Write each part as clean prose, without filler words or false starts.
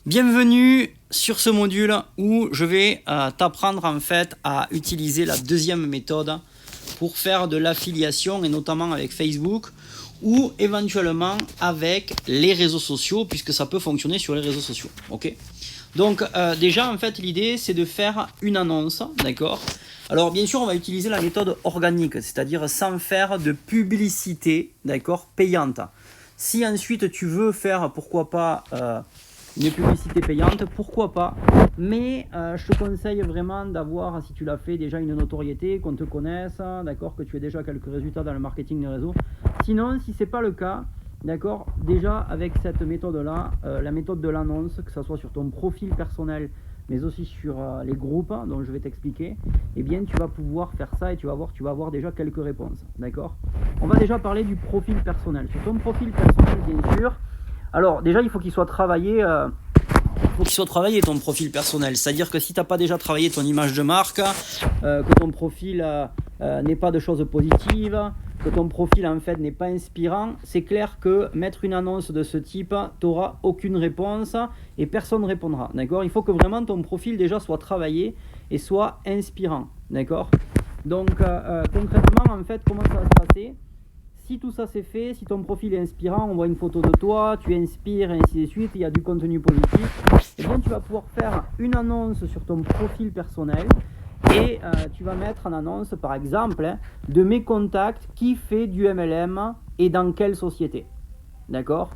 Bienvenue sur ce module où je vais t'apprendre en fait à utiliser la deuxième méthode pour faire de l'affiliation et notamment avec Facebook ou éventuellement avec les réseaux sociaux puisque ça peut fonctionner sur les réseaux sociaux. Ok. Donc déjà en fait l'idée c'est de faire une annonce, d'accord. Alors bien sûr on va utiliser la méthode organique, c'est-à-dire sans faire de publicité, d'accord, payante. Si ensuite tu veux faire pourquoi pas une publicité payante, pourquoi pas, mais je te conseille vraiment d'avoir, si tu l'as fait, déjà une notoriété, qu'on te connaisse, d'accord, que tu aies déjà quelques résultats dans le marketing de réseau. Sinon, si c'est pas le cas, d'accord, déjà avec cette méthode-là, la méthode de l'annonce, que ce soit sur ton profil personnel, mais aussi sur les groupes dont je vais t'expliquer, eh bien tu vas pouvoir faire ça et tu vas avoir déjà quelques réponses, d'accord. On va déjà parler du profil personnel. Sur ton profil personnel, bien sûr, alors déjà il faut qu'il soit travaillé ton profil personnel, c'est-à-dire que si tu n'as pas déjà travaillé ton image de marque, que ton profil n'est pas de choses positives, que ton profil en fait n'est pas inspirant, c'est clair que mettre une annonce de ce type, tu n'auras aucune réponse et personne ne répondra, d'accord. Il faut que vraiment ton profil déjà soit travaillé et soit inspirant, d'accord. Donc concrètement en fait comment ça va se passer? Si tout ça c'est fait, si ton profil est inspirant, on voit une photo de toi, tu inspires et ainsi de suite, il y a du contenu positif, et bien tu vas pouvoir faire une annonce sur ton profil personnel et tu vas mettre en annonce par exemple de mes contacts, qui fait du MLM et dans quelle société, d'accord.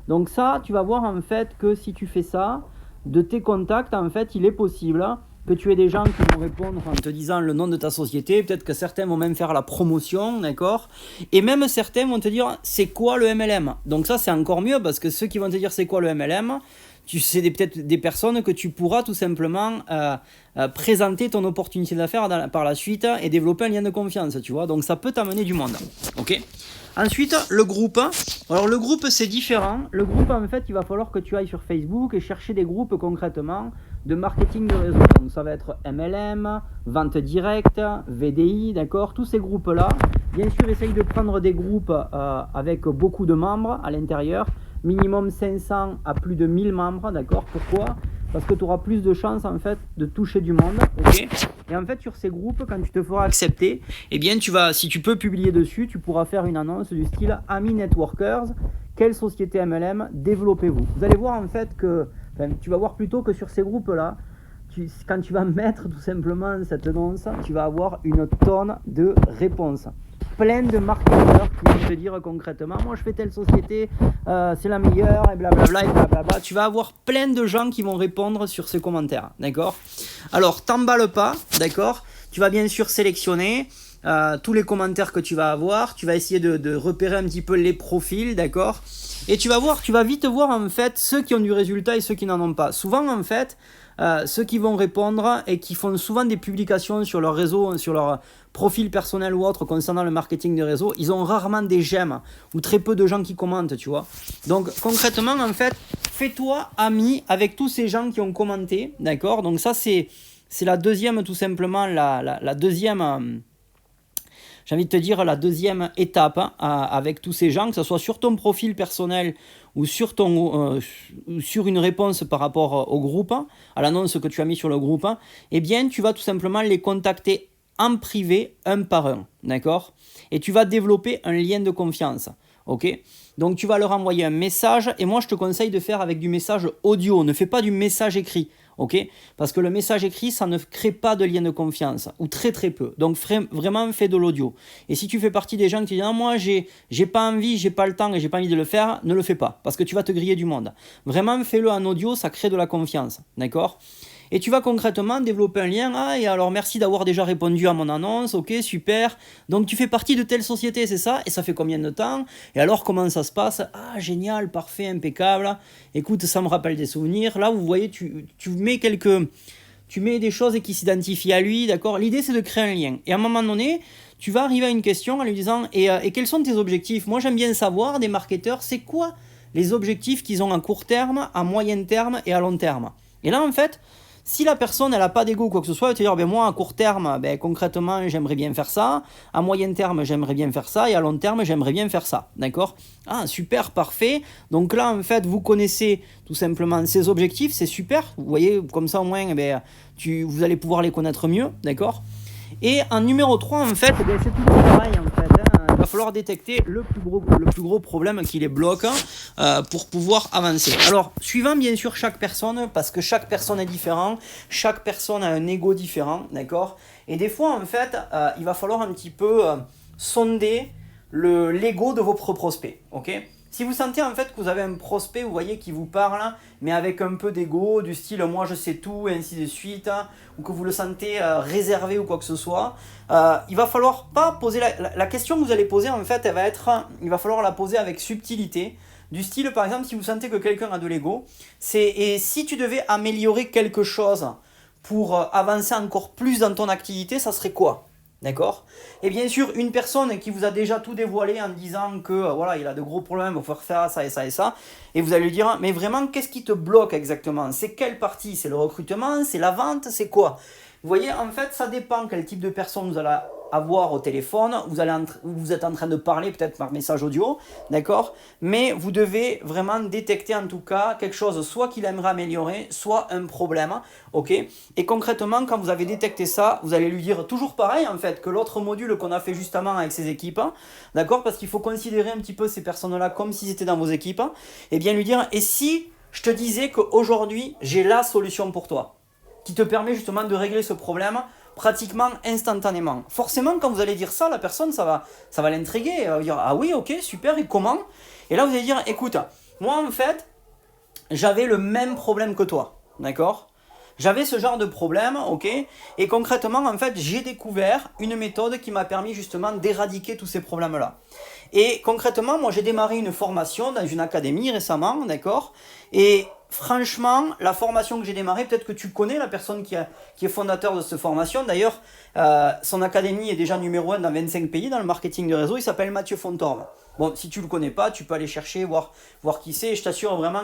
Donc ça tu vas voir en fait que si tu fais ça, de tes contacts en fait il est possible que tu aies des gens qui vont répondre en te disant le nom de ta société, peut-être que certains vont même faire la promotion, d'accord. Et même certains vont te dire c'est quoi le MLM. Donc ça c'est encore mieux parce que ceux qui vont te dire c'est quoi le MLM, c'est peut-être des personnes que tu pourras tout simplement présenter ton opportunité d'affaires par la suite et développer un lien de confiance, tu vois. Donc ça peut t'amener du monde, ok. Ensuite, le groupe. Alors le groupe c'est différent. Le groupe en fait il va falloir que tu ailles sur Facebook et chercher des groupes concrètement de marketing de réseau. Donc ça va être MLM, vente directe, VDI, d'accord. Tous ces groupes là, bien sûr essaye de prendre des groupes avec beaucoup de membres à l'intérieur, minimum 500 à plus de 1000 membres, d'accord. Pourquoi ? Parce que tu auras plus de chances en fait de toucher du monde, ok. Et en fait sur ces groupes, quand tu te feras accepter, eh bien si tu peux publier dessus, tu pourras faire une annonce du style Amis Networkers, quelle société MLM développez-vous. Vous allez voir en fait que, tu vas voir plutôt que sur ces groupes-là, quand tu vas mettre tout simplement cette annonce, tu vas avoir une tonne de réponses. Plein de marketeurs qui vont te dire concrètement moi je fais telle société, c'est la meilleure et blablabla et blablabla. Tu vas avoir plein de gens qui vont répondre sur ces commentaires, d'accord. Alors t'emballes pas, d'accord. Tu vas bien sûr sélectionner tous les commentaires que tu vas avoir, tu vas essayer de repérer un petit peu les profils, d'accord. Et tu vas vite voir en fait ceux qui ont du résultat et ceux qui n'en ont pas. Souvent en fait ceux qui vont répondre et qui font souvent des publications sur leur réseau, sur leur profil personnel ou autre concernant le marketing de réseau, ils ont rarement des j'aime ou très peu de gens qui commentent, tu vois. Donc concrètement en fait, fais-toi ami avec tous ces gens qui ont commenté, d'accord. Donc ça c'est la deuxième, tout simplement la deuxième j'ai envie de te dire la deuxième étape avec tous ces gens, que ce soit sur ton profil personnel ou sur une réponse par rapport au groupe, à l'annonce que tu as mis sur le groupe, eh bien tu vas tout simplement les contacter en privé, un par un, d'accord. Et tu vas développer un lien de confiance, ok. Donc tu vas leur envoyer un message, et moi je te conseille de faire avec du message audio, ne fais pas du message écrit, ok. Parce que le message écrit, ça ne crée pas de lien de confiance, ou très très peu. Donc vraiment fais de l'audio. Et si tu fais partie des gens qui disent non, moi j'ai pas envie, j'ai pas le temps et j'ai pas envie de le faire, ne le fais pas, parce que tu vas te griller du monde. Vraiment fais-le en audio, ça crée de la confiance, d'accord. Et tu vas concrètement développer un lien. Ah, et alors merci d'avoir déjà répondu à mon annonce, ok, super. Donc tu fais partie de telle société, c'est ça? Et ça fait combien de temps? Et alors comment ça se passe? Ah, génial, parfait, impeccable. Écoute, ça me rappelle des souvenirs. Là, vous voyez, tu mets des choses qui s'identifient à lui, d'accord? L'idée, c'est de créer un lien. Et à un moment donné, tu vas arriver à une question en lui disant et quels sont tes objectifs? Moi, j'aime bien savoir, des marketeurs, c'est quoi les objectifs qu'ils ont à court terme, à moyen terme et à long terme? Et là, en fait, Si la personne, elle n'a pas d'ego ou quoi que ce soit, elle va te dire, ben moi, à court terme, ben, concrètement, j'aimerais bien faire ça. À moyen terme, j'aimerais bien faire ça. Et à long terme, j'aimerais bien faire ça. D'accord? Ah, super, parfait. Donc là, en fait, vous connaissez tout simplement ses objectifs. C'est super. Vous voyez, comme ça, au moins, eh ben, vous allez pouvoir les connaître mieux. D'accord? Et en numéro 3, en fait, eh ben, c'est tout pareil, en fait. Il va falloir détecter le plus gros problème qui les bloque pour pouvoir avancer. Alors, suivant bien sûr chaque personne, parce que chaque personne est différente, chaque personne a un ego différent, d'accord? Et des fois, en fait, il va falloir un petit peu sonder l'ego de vos prospects, ok? Si vous sentez en fait que vous avez un prospect, vous voyez, qui vous parle, mais avec un peu d'ego, du style moi je sais tout, et ainsi de suite, ou que vous le sentez réservé ou quoi que ce soit, il va falloir pas poser la question que vous allez poser, en fait, il va falloir la poser avec subtilité, du style par exemple, si vous sentez que quelqu'un a de l'ego, et si tu devais améliorer quelque chose pour avancer encore plus dans ton activité, ça serait quoi? D'accord? Et bien sûr, une personne qui vous a déjà tout dévoilé en disant que voilà, il a de gros problèmes, il faut faire ça et ça et ça, et vous allez lui dire, mais vraiment, qu'est-ce qui te bloque exactement? C'est quelle partie? C'est le recrutement? C'est la vente? C'est quoi? Vous voyez, en fait, ça dépend quel type de personne vous allez avoir au téléphone. Vous êtes en train de parler peut-être par message audio, d'accord? Mais vous devez vraiment détecter en tout cas quelque chose, soit qu'il aimerait améliorer, soit un problème, ok? Et concrètement, quand vous avez détecté ça, vous allez lui dire toujours pareil en fait que l'autre module qu'on a fait justement avec ses équipes, d'accord? Parce qu'il faut considérer un petit peu ces personnes-là comme s'ils étaient dans vos équipes, et bien lui dire, et si je te disais qu'aujourd'hui j'ai la solution pour toi, qui te permet justement de régler ce problème pratiquement instantanément. Forcément, quand vous allez dire ça, la personne, ça va l'intriguer. Elle va dire, ah oui, ok, super, et comment? Et là, vous allez dire, écoute, moi, en fait, j'avais le même problème que toi, d'accord? J'avais ce genre de problème, ok? Et concrètement, en fait, j'ai découvert une méthode qui m'a permis justement d'éradiquer tous ces problèmes-là. Et concrètement, moi, j'ai démarré une formation dans une académie récemment, d'accord? Et franchement, la formation que j'ai démarrée, peut-être que tu connais la personne qui est fondateur de cette formation. D'ailleurs, son académie est déjà numéro 1 dans 25 pays dans le marketing de réseau. Il s'appelle Mathieu Fontorme. Bon, si tu ne le connais pas, tu peux aller chercher, voir qui c'est. Je t'assure vraiment,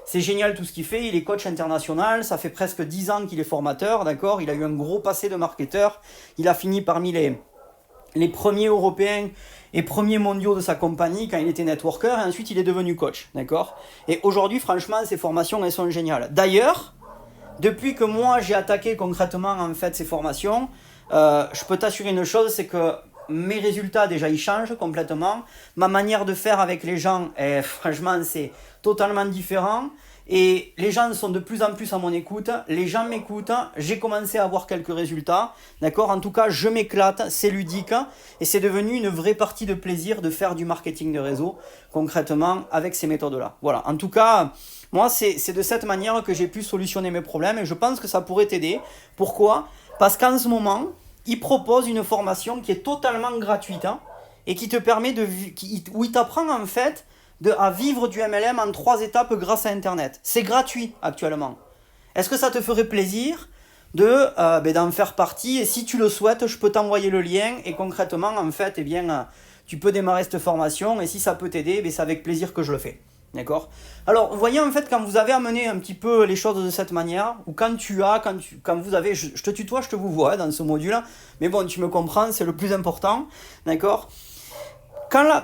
c'est génial tout ce qu'il fait. Il est coach international. Ça fait presque 10 ans qu'il est formateur, d'accord? Il a eu un gros passé de marketeur. Il a fini parmi les premiers européens et premiers mondiaux de sa compagnie quand il était networker, et ensuite il est devenu coach, d'accord? Et aujourd'hui, franchement, ces formations, elles sont géniales. D'ailleurs, depuis que moi j'ai attaqué concrètement en fait ces formations, je peux t'assurer une chose, c'est que mes résultats déjà ils changent complètement. Ma manière de faire avec les gens, franchement, c'est totalement différent. Et les gens sont de plus en plus à mon écoute, les gens m'écoutent, j'ai commencé à avoir quelques résultats, d'accord? En tout cas, je m'éclate, c'est ludique, et c'est devenu une vraie partie de plaisir de faire du marketing de réseau, concrètement, avec ces méthodes-là. Voilà, en tout cas, moi, c'est de cette manière que j'ai pu solutionner mes problèmes, et je pense que ça pourrait t'aider. Pourquoi? Parce qu'en ce moment, ils proposent une formation qui est totalement gratuite, et qui te permet où il t'apprend en fait à vivre du MLM en 3 étapes grâce à Internet. C'est gratuit actuellement. Est-ce que ça te ferait plaisir d'en faire partie? Et si tu le souhaites, je peux t'envoyer le lien. Et concrètement, en fait, tu peux démarrer cette formation. Et si ça peut t'aider, c'est avec plaisir que je le fais. D'accord? Alors, vous voyez, en fait, quand vous avez amené un petit peu les choses de cette manière, ou quand vous avez, je te tutoie, je te vous vois dans ce module, mais bon, tu me comprends, c'est le plus important. D'accord?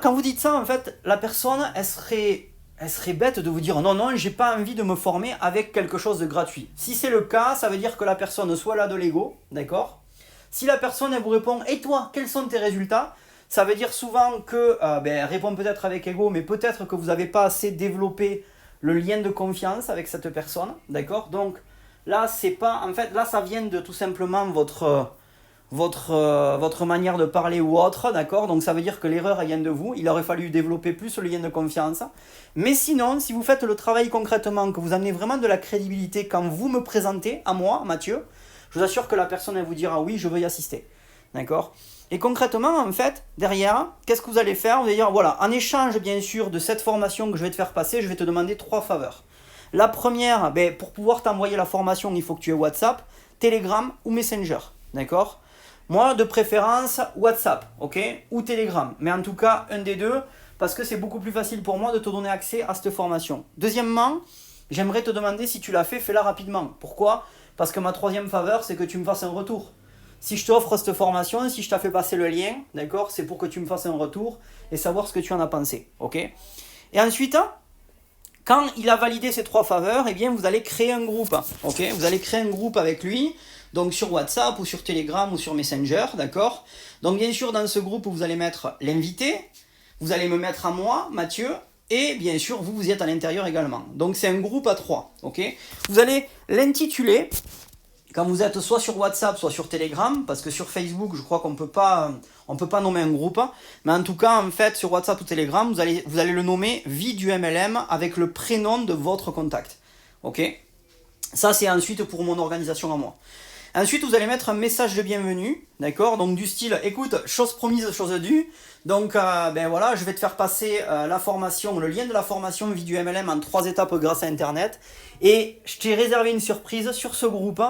Quand vous dites ça, en fait, la personne, elle serait bête de vous dire non, j'ai pas envie de me former avec quelque chose de gratuit. Si c'est le cas, ça veut dire que la personne soit là de l'ego, d'accord? Si la personne, elle vous répond, et toi, quels sont tes résultats? Ça veut dire souvent que, elle répond peut-être avec ego, mais peut-être que vous n'avez pas assez développé le lien de confiance avec cette personne, d'accord? Donc là, là, ça vient de tout simplement votre manière de parler ou autre, d'accord? Donc ça veut dire que l'erreur vient de vous, il aurait fallu développer plus le lien de confiance. Mais sinon, si vous faites le travail concrètement, que vous amenez vraiment de la crédibilité quand vous me présentez, à moi, Mathieu, je vous assure que la personne elle vous dira oui, je veux y assister, d'accord? Et concrètement, en fait, derrière, qu'est-ce que vous allez faire? Vous allez dire, voilà, en échange bien sûr de cette formation que je vais te faire passer, je vais te demander 3 faveurs. La première, pour pouvoir t'envoyer la formation, il faut que tu aies WhatsApp, Telegram ou Messenger, d'accord? Moi, de préférence, WhatsApp, ok? Ou Telegram. Mais en tout cas, un des deux, parce que c'est beaucoup plus facile pour moi de te donner accès à cette formation. Deuxièmement, j'aimerais te demander si tu l'as fait, fais-la rapidement. Pourquoi? parce que ma troisième faveur, c'est que tu me fasses un retour. Si je t'offre cette formation, si je t'ai fait passer le lien, d'accord, c'est pour que tu me fasses un retour et savoir ce que tu en as pensé, ok? Et ensuite, quand il a validé ces 3 faveurs, eh bien, vous allez créer un groupe, ok? Vous allez créer un groupe avec lui, donc sur WhatsApp ou sur Telegram ou sur Messenger, d'accord? Donc bien sûr, dans ce groupe, vous allez mettre l'invité, vous allez me mettre à moi, Mathieu, et bien sûr, vous êtes à l'intérieur également. Donc c'est un groupe à 3, ok? Vous allez l'intituler, quand vous êtes soit sur WhatsApp, soit sur Telegram, parce que sur Facebook, je crois qu'on peut pas nommer un groupe, mais en tout cas, en fait, sur WhatsApp ou Telegram, vous allez le nommer Vie du MLM avec le prénom de votre contact, ok? Ça, c'est ensuite pour mon organisation à moi. Ensuite, vous allez mettre un message de bienvenue, d'accord? Donc du style, écoute, chose promise, chose due. Donc, ben voilà, je vais te faire passer la formation, le lien de la formation Vie du MLM en 3 étapes grâce à Internet. Et je t'ai réservé une surprise sur ce groupe.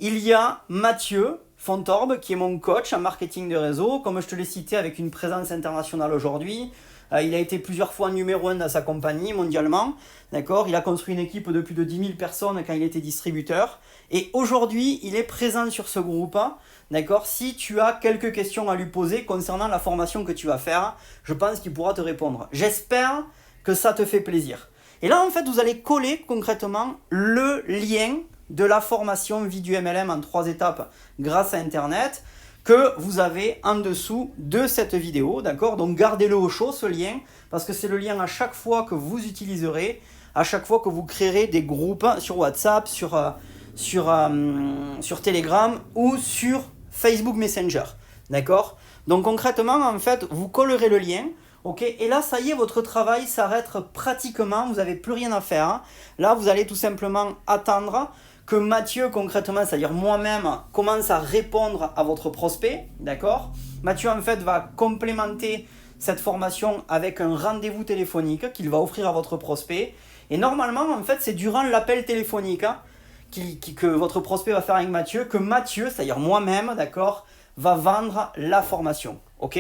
Il y a Mathieu Fontorbe, qui est mon coach en marketing de réseau, comme je te l'ai cité, avec une présence internationale aujourd'hui. Il a été plusieurs fois numéro 1 dans sa compagnie mondialement, d'accord? Il a construit une équipe de plus de 10 000 personnes quand il était distributeur. Et aujourd'hui, il est présent sur ce groupe, d'accord? Si tu as quelques questions à lui poser concernant la formation que tu vas faire, je pense qu'il pourra te répondre. J'espère que ça te fait plaisir. Et là, en fait, vous allez coller concrètement le lien de la formation Vie du MLM en 3 étapes grâce à Internet que vous avez en dessous de cette vidéo, d'accord? Donc gardez-le au chaud ce lien, parce que c'est le lien à chaque fois que vous utiliserez, à chaque fois que vous créerez des groupes sur WhatsApp, sur Telegram ou sur Facebook Messenger, d'accord? Donc concrètement, en fait, vous collerez le lien, ok? Et là, ça y est, votre travail s'arrête pratiquement, vous n'avez plus rien à faire, hein. Là, vous allez tout simplement attendre que Mathieu, concrètement, c'est-à-dire moi-même, commence à répondre à votre prospect, d'accord? Mathieu, en fait, va complémenter cette formation avec un rendez-vous téléphonique qu'il va offrir à votre prospect. Et normalement, en fait, c'est durant l'appel téléphonique que votre prospect va faire avec Mathieu, que Mathieu, c'est-à-dire moi-même, d'accord, va vendre la formation, ok?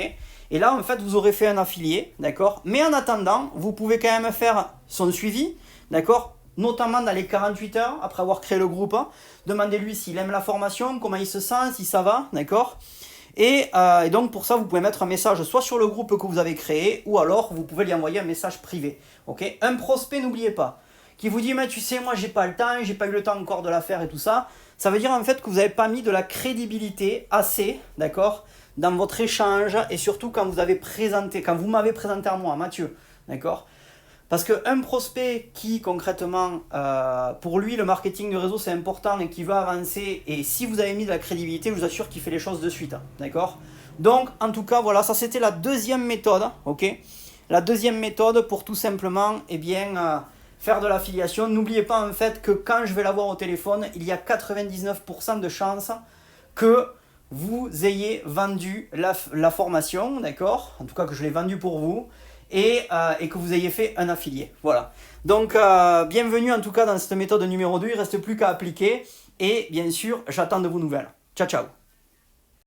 Et là, en fait, vous aurez fait un affilié, d'accord? Mais en attendant, vous pouvez quand même faire son suivi, d'accord? Notamment dans les 48 heures, après avoir créé le groupe, demandez-lui s'il aime la formation, comment il se sent, si ça va, d'accord? Et donc pour ça, vous pouvez mettre un message soit sur le groupe que vous avez créé, ou alors vous pouvez lui envoyer un message privé, ok? Un prospect, n'oubliez pas, qui vous dit, mais tu sais, moi j'ai pas le temps, j'ai pas eu le temps encore de la faire et tout ça, ça veut dire en fait que vous n'avez pas mis de la crédibilité assez, d'accord, dans votre échange, et surtout quand vous m'avez présenté à moi, Mathieu, d'accord? Parce qu'un prospect qui, concrètement, pour lui, le marketing de réseau, c'est important et qui veut avancer, et si vous avez mis de la crédibilité, je vous assure qu'il fait les choses de suite, d'accord? Donc, en tout cas, voilà, ça c'était la deuxième méthode, ok? La deuxième méthode pour tout simplement, faire de l'affiliation. N'oubliez pas, en fait, que quand je vais l'avoir au téléphone, il y a 99% de chances que vous ayez vendu la formation, d'accord? En tout cas, que je l'ai vendue pour vous. Et que vous ayez fait un affilié. Voilà. Donc, bienvenue en tout cas dans cette méthode numéro 2. Il ne reste plus qu'à appliquer. Et bien sûr, j'attends de vos nouvelles. Ciao, ciao.